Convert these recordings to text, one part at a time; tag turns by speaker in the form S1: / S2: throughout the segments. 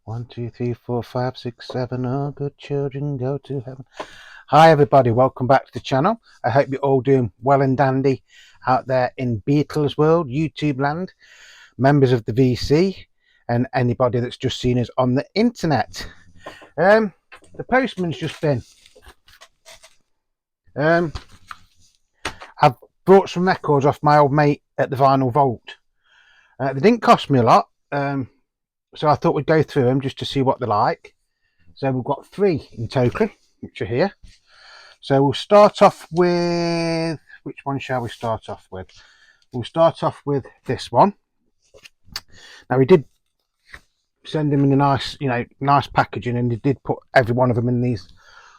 S1: 1, 2, 3, 4, 5, 6, 7. All good children go to heaven. Hi everybody, welcome back to the channel. I hope you're all doing well and dandy out there in Beatles world, YouTube land, members of the VC, and anybody that's just seen us on the internet. The postman's just been. I've brought some records off my old mate at the Vinyl Vault. They didn't cost me a lot, so I thought we'd go through them just to see what they're like. So we've got 3 in total, which are here. So we'll start off with, which one shall we start off with? We'll start off with this one. Now we did send them in a nice, nice packaging, and they did put every one of them in these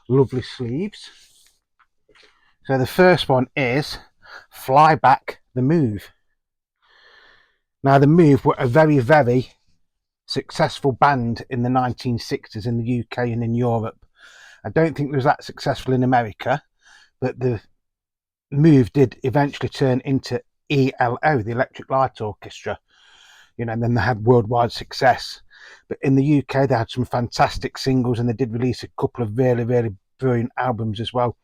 S1: lovely sleeves. So the first one is Fly Back the Move. Now the Move were a very, very successful band in the 1960s in the UK and in Europe. I don't think it was that successful in America, but the Move did eventually turn into ELO, the Electric Light Orchestra, and then they had worldwide success. But in the UK they had some fantastic singles, and they did release a couple of really, really brilliant albums as well.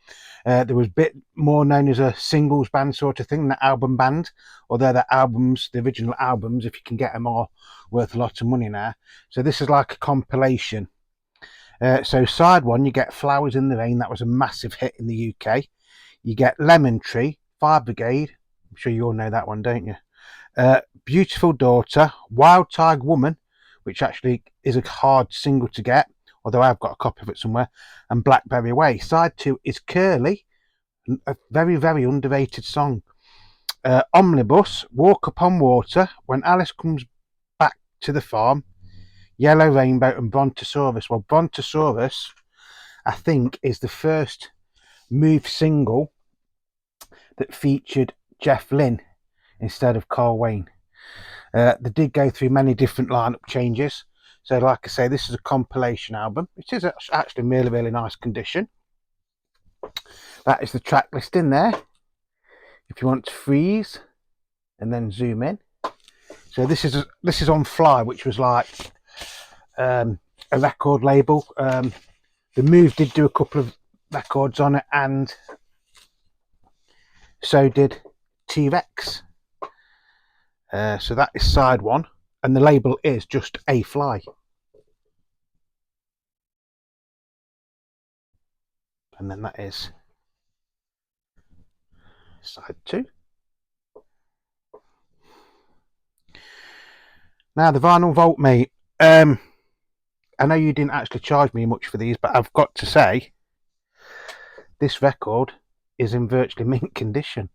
S1: There was a bit more known as a singles band sort of thing than an album band, although the albums, the original albums, if you can get them, are worth a lot of money now. So this is like a compilation. So side 1, you get Flowers in the Rain. That was a massive hit in the UK. You get Lemon Tree, Fire Brigade. I'm sure you all know that one, don't you? Beautiful Daughter, Wild Tiger Woman, which actually is a hard single to get, although I've got a copy of it somewhere, and Blackberry Way. Side 2 is Curly, a very, very underrated song. Omnibus, Walk Upon Water, When Alice Comes Back to the Farm, Yellow Rainbow, and Brontosaurus. Well, Brontosaurus, I think, is the first Move single that featured Jeff Lynne instead of Carl Wayne. They did go through many different lineup changes. So like I say, this is a compilation album. It is actually in really, really nice condition. That is the track list in there. If you want to freeze and then zoom in. So this is on Fly, which was like a record label. The Move did do a couple of records on it, and so did T-Rex. So that is side 1, and the label is just A Fly. And then that is side 2. Now the Vinyl Vault, mate. I know you didn't actually charge me much for these, but I've got to say, this record is in virtually mint condition.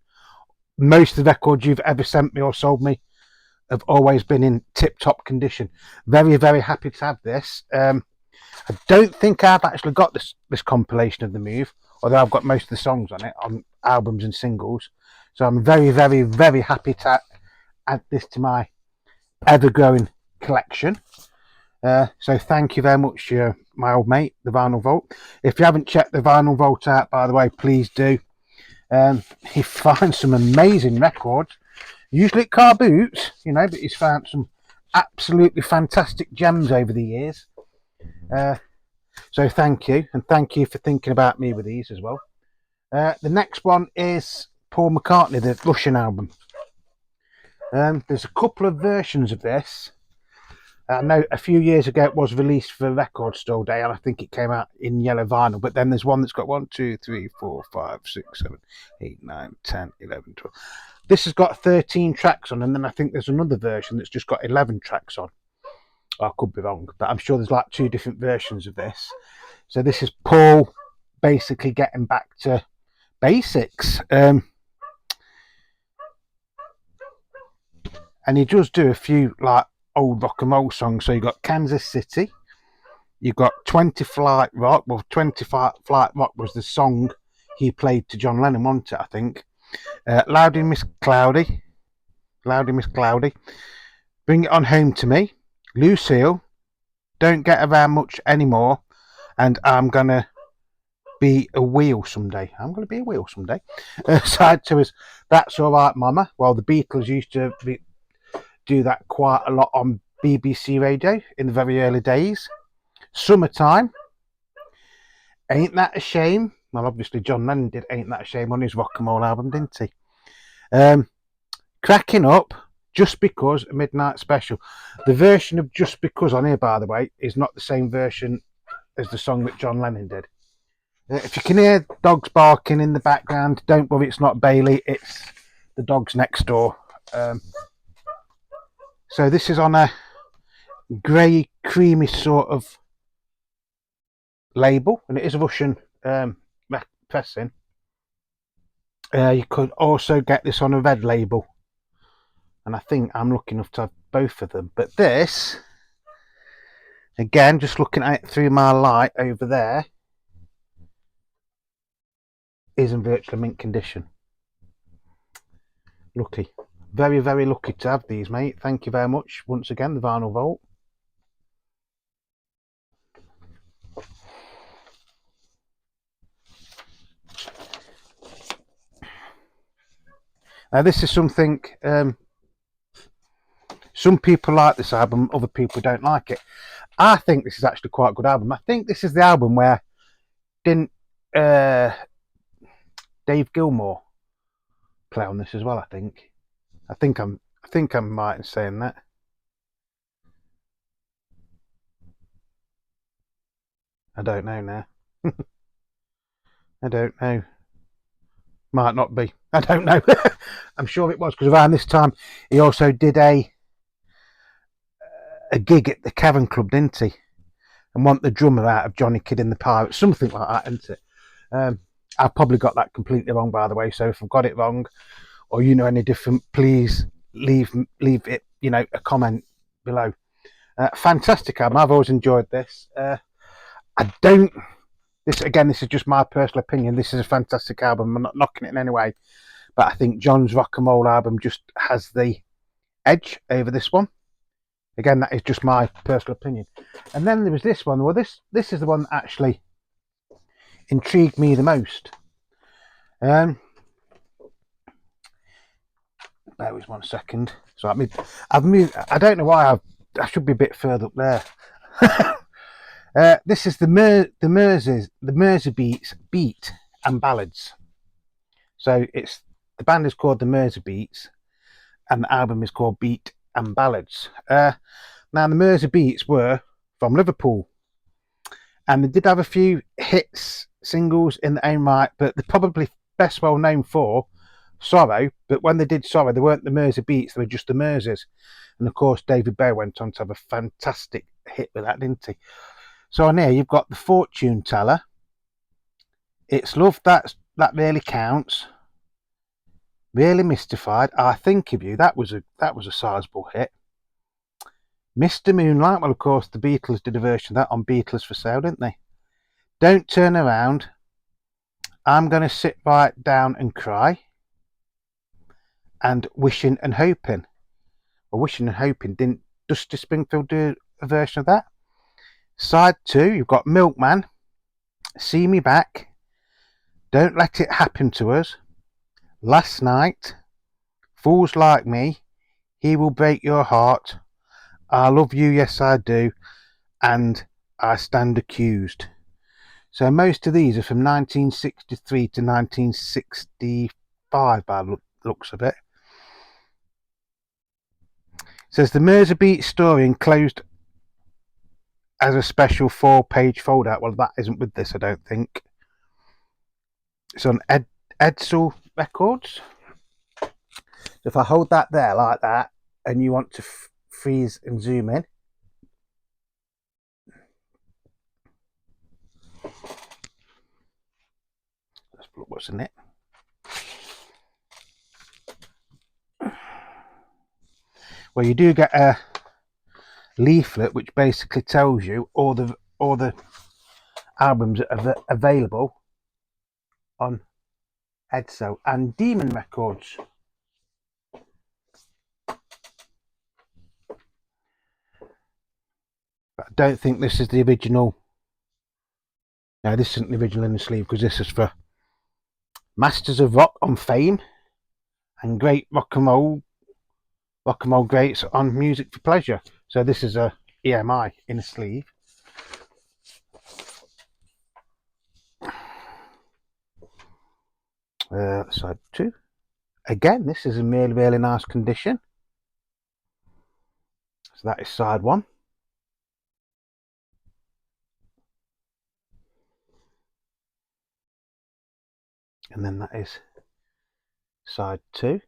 S1: Most of the records you've ever sent me or sold me have always been in tip-top condition. Very, very happy to have this. I don't think I've actually got this compilation of the Move, although I've got most of the songs on it, on albums and singles. So I'm very, very, very happy to add this to my ever-growing collection. So thank you very much, my old mate, the Vinyl Vault. If you haven't checked the Vinyl Vault out, by the way, please do. He finds some amazing records, usually at car boots, but he's found some absolutely fantastic gems over the years. So thank you, and thank you for thinking about me with these as well. The next one is Paul McCartney, the Russian album. There's a couple of versions of this. I know a few years ago it was released for Record Store Day, and I think it came out in yellow vinyl, but then there's one that's got 1, 2, 3, 4, 5, 6, 7, 8, 9, 10, 11, 12. This has got 13 tracks on, and then I think there's another version that's just got 11 tracks on. I could be wrong, but I'm sure there's like 2 different versions of this. So this is Paul basically getting back to basics. And he does do a few like old rock and roll songs. So you got Kansas City, you got 20 Flight Rock. Well, 20 Flight Rock was the song he played to John Lennon, wasn't it, I think. Loudy Miss Cloudy, Bring It On Home to Me, Lucille, Don't Get Around Much Anymore, and I'm Gonna Be a Wheel Someday. Side 2 is That's Alright Mama. Well, the Beatles used to do that quite a lot on BBC Radio in the very early days. Summertime. Ain't That a Shame? Well, obviously John Lennon did Ain't That a Shame on his rock and roll album, didn't he? Cracking Up, Just Because, a Midnight Special. The version of Just Because on here, by the way, is not the same version as the song that John Lennon did. If you can hear dogs barking in the background, don't worry, it's not Bailey, it's the dogs next door. So this is on a grey, creamy sort of label, and it is a Russian pressing. You could also get this on a red label, and I think I'm lucky enough to have both of them. But this, again, just looking at it through my light over there, is in virtually mint condition. Lucky. Very, very lucky to have these, mate. Thank you very much once again, the Vinyl Vault. Now this is something, some people like this album, other people don't like it. I think this is actually quite a good album. I think this is the album where didn't Dave Gilmour play on this as well, I think I'm right in saying that. I don't know now. I don't know. Might not be. I don't know. I'm sure it was, because around this time he also did a gig at the Cavern Club, didn't he? And want the drummer out of Johnny Kidd and the Pirates, something like that, isn't it? I've probably got that completely wrong, by the way. So if I've got it wrong, or you know any different, please leave it, you know, a comment below. Fantastic album. I've always enjoyed this. This is just my personal opinion. This is a fantastic album. I'm not knocking it in any way, but I think John's rock and roll album just has the edge over this one. Again, that is just my personal opinion. And then there was this one. Well, this is the one that actually intrigued me the most. Bear with 1 second. So I've moved. I don't know why I should be a bit further up there. This is the Merseybeats Beat and Ballads. So the band is called the Merseybeats, and the album is called Beat and Ballads. Now the Merseybeats were from Liverpool, and they did have a few hits, singles in their own right, but they're probably best well known for Sorrow. But when they did Sorrow, they weren't the Merseybeats, they were just the Merseys. And of course David Bowie went on to have a fantastic hit with that, didn't he? So on here you've got The Fortune Teller, It's Love That Really Counts, Really Mystified, I Think of You, that was a sizable hit. Mr. Moonlight, well of course the Beatles did a version of that on Beatles for Sale, didn't they? Don't Turn Around, I'm Gonna Sit Right Down and Cry, and Wishing and Hoping. Well, Wishing and Hoping, didn't Dusty Springfield do a version of that? Side 2, you've got Milkman, See Me Back, Don't Let It Happen to Us, Last Night, Fools Like Me, He Will Break Your Heart, I Love You, Yes I Do, and I Stand Accused. So most of these are from 1963 to 1965 by the looks of it. It says the Merseybeat story enclosed as a special 4-page foldout. Well, that isn't with this, I don't think. It's on Edsel Records. So if I hold that there like that, and you want to freeze and zoom in, let's look what's in it. Well, you do get a leaflet which basically tells you all the albums that are available on Edsel and Demon Records. But I don't think this is the original. No, this isn't the original in the sleeve, because this is for Masters of Rock on Fame and Great Rock and Roll Greats on Music for Pleasure. So this is a EMI in a sleeve. Side 2. Again, this is in really nice condition. So that is side 1. And then that is side 2.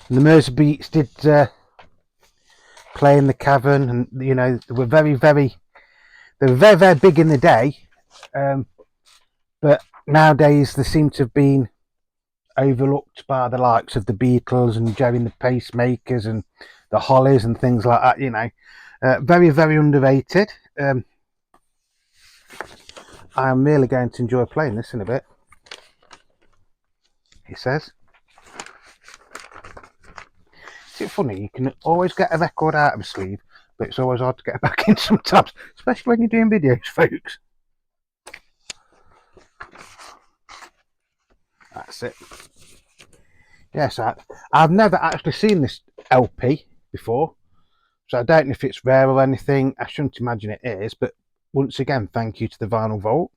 S1: And the Merseybeats did play in the cavern, and you know they were very big in the day, but nowadays they seem to have been overlooked by the likes of the Beatles and Jerry and the Pacemakers and the Hollies and things like that. You know, very underrated. I am really going to enjoy playing this in a bit, he says. Is it funny? You can always get a record out of a sleeve, but it's always hard to get it back in sometimes, especially when you're doing videos, folks. That's it. Yes, I've never actually seen this LP before, so I don't know if it's rare or anything. I shouldn't imagine it is, but once again, thank you to the Vinyl Vault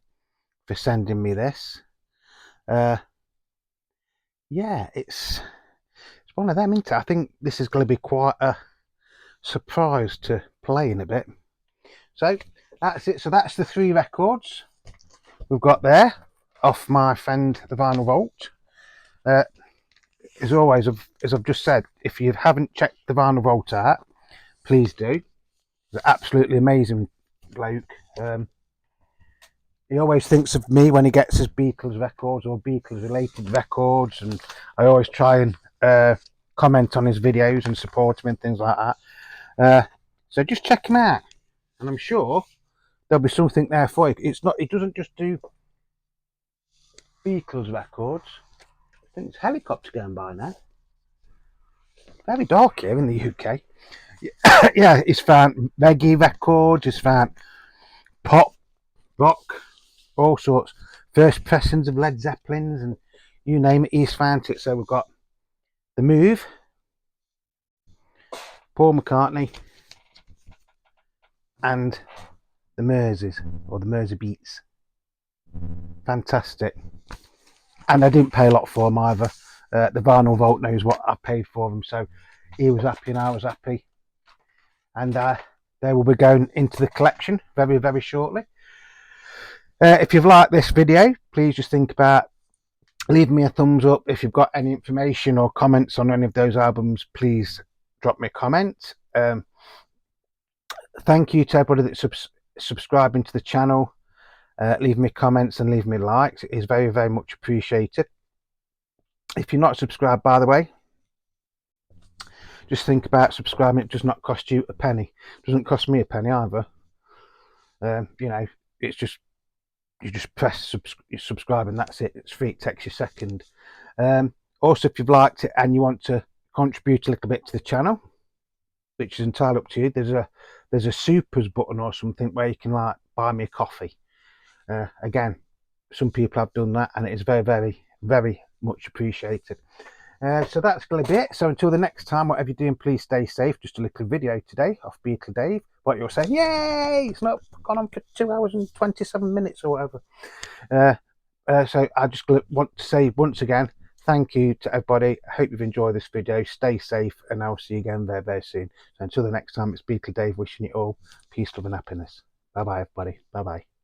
S1: for sending me this. Yeah, it's one of them, isn't it? I think this is going to be quite a surprise to play in a bit. So that's it. So that's the 3 records we've got there off my friend the Vinyl Vault. As always, as I've just said, if you haven't checked the Vinyl Vault out, please do. He's an absolutely amazing bloke. He always thinks of me when he gets his Beatles records or Beatles related records, and I always try and comment on his videos and support him and things like that. So just check him out, and I'm sure there'll be something there for you. He doesn't just do Beatles records. I think it's helicopter going by now. Very dark here in the UK. Yeah, he's found reggae records, he's found pop, rock, all sorts. First pressings of Led Zeppelins, and you name it, he's found it. So we've got The Move, Paul McCartney, and the Merseys, or the Merseybeats. Fantastic. And I didn't pay a lot for them either. The Vinyl Vault knows what I paid for them, so he was happy and I was happy. And they will be going into the collection very shortly. If you've liked this video, please just think about leaving me a thumbs up. If you've got any information or comments on any of those albums, please drop me a comment. Thank you to everybody that's subscribing to the channel. Leave me comments and leave me likes. It is very much appreciated. If you're not subscribed, by the way, just think about subscribing. It does not cost you a penny. It doesn't cost me a penny either. You know, it's just, you just press subscribe and that's it. It's free. It takes you a second. Also, if you've liked it and you want to contribute a little bit to the channel, which is entirely up to you, there's a supers button or something where you can like buy me a coffee. Again, some people have done that, and it is very much appreciated. So that's going to be it. So until the next time, whatever you're doing, please stay safe. Just a little video today off Beatle Dave. What you're saying, yay! It's not gone on for 2 hours and 27 minutes or whatever. So I just want to say once again, thank you to everybody. I hope you've enjoyed this video. Stay safe, and I'll see you again very soon. So until the next time, it's Beatle Dave wishing you all peace, love and happiness. Bye bye everybody. Bye bye.